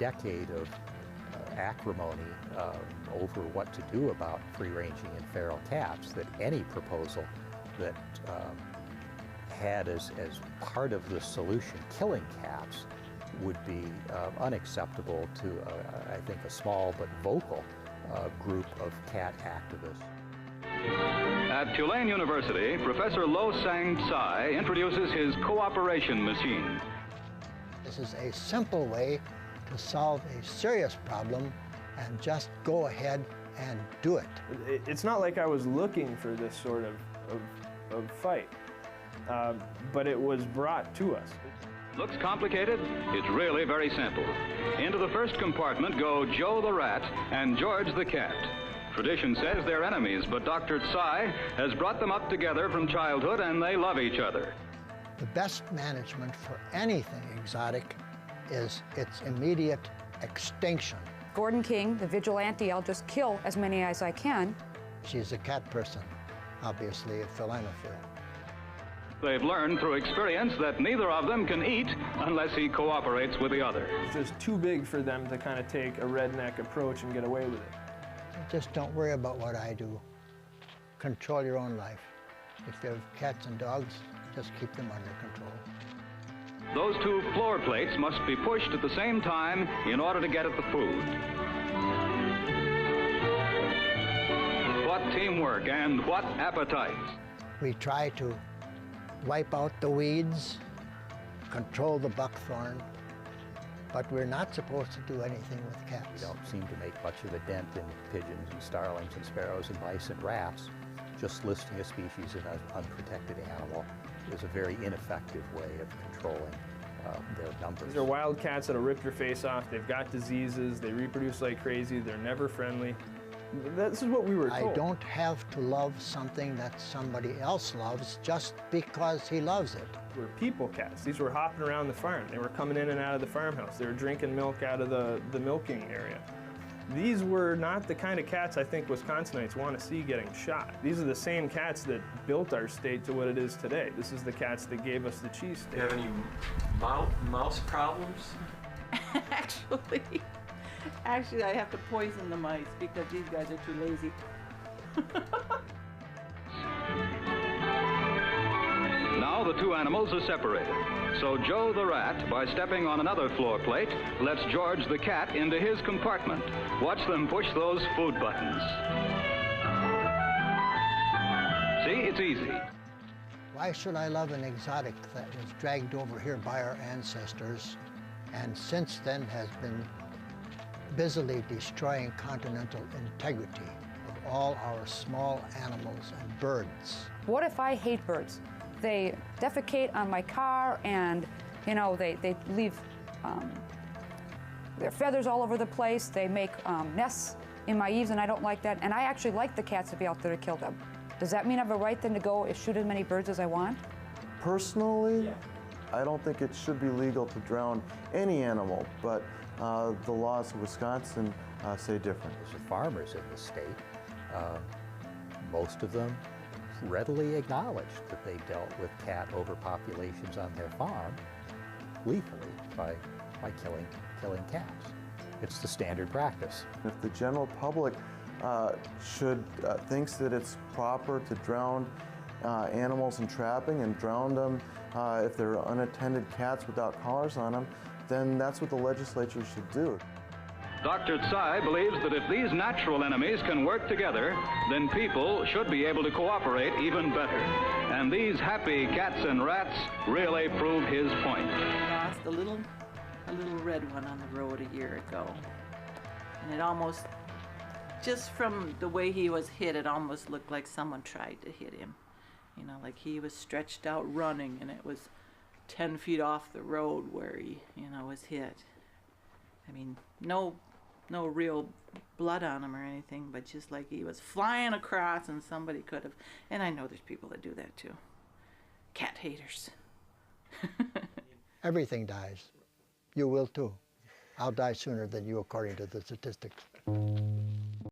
decade of acrimony over what to do about free-ranging and feral cats that any proposal that had as part of the solution killing cats would be unacceptable to, I think, a small but vocal group of cat activists. At Tulane University, Professor Lo Sang Tsai introduces his cooperation machine. This is a simple way to solve a serious problem and just go ahead and do it. It's not like I was looking for this sort of fight, but it was brought to us. Looks complicated? It's really very simple. Into the first compartment go Joe the rat and George the cat. Tradition says they're enemies, but Dr. Tsai has brought them up together from childhood and they love each other. The best management for anything exotic is its immediate extinction. Gordon King, the vigilante, I'll just kill as many as I can. She's a cat person, obviously a felinophile. They've learned through experience that neither of them can eat unless he cooperates with the other. It's just too big for them to kind of take a redneck approach and get away with it. Just don't worry about what I do. Control your own life. If you have cats and dogs, just keep them under control. Those two floor plates must be pushed at the same time in order to get at the food. What teamwork and what appetites. We try to wipe out the weeds, control the buckthorn, but we're not supposed to do anything with cats. We don't seem to make much of a dent in pigeons and starlings and sparrows and mice and rats. Just listing a species as an unprotected animal is a very ineffective way of controlling their numbers. These are wild cats that'll rip your face off. They've got diseases. They reproduce like crazy. They're never friendly. This is what we were told. I don't have to love something that somebody else loves just because he loves it. We're people cats. These were hopping around the farm. They were coming in and out of the farmhouse. They were drinking milk out of the milking area. These were not the kind of cats I think Wisconsinites want to see getting shot. These are the same cats that built our state to what it is today. This is the cats that gave us the cheese state. Do you have any mouse problems? Actually, I have to poison the mice because these guys are too lazy. Now the two animals are separated. So Joe the rat, by stepping on another floor plate, lets George the cat into his compartment. Watch them push those food buttons. See, it's easy. Why should I love an exotic that was dragged over here by our ancestors and since then has been busily destroying continental integrity of all our small animals and birds? What if I hate birds? They defecate on my car and, you know, they leave their feathers all over the place. They make nests in my eaves and I don't like that. And I actually like the cats to be out there to kill them. Does that mean I have a right then to go and shoot as many birds as I want? Personally, I don't think it should be legal to drown any animal, but the laws of Wisconsin say different. The farmers in the state, most of them readily acknowledged that they dealt with cat overpopulations on their farm lethally by killing cats. It's the standard practice. If the general public thinks that it's proper to drown animals in trapping and drown them if they're unattended cats without collars on them, then that's what the legislature should do. Dr. Tsai believes that if these natural enemies can work together, then people should be able to cooperate even better. And these happy cats and rats really prove his point. I lost a little red one on the road a year ago. And it almost, just from the way he was hit, it almost looked like someone tried to hit him. You know, like he was stretched out running and it was 10 feet off the road where he, you know, was hit. I mean, no real blood on him or anything, but just like he was flying across and somebody could have, and I know there's people that do that too. Cat haters. Everything dies. You will too. I'll die sooner than you according to the statistics.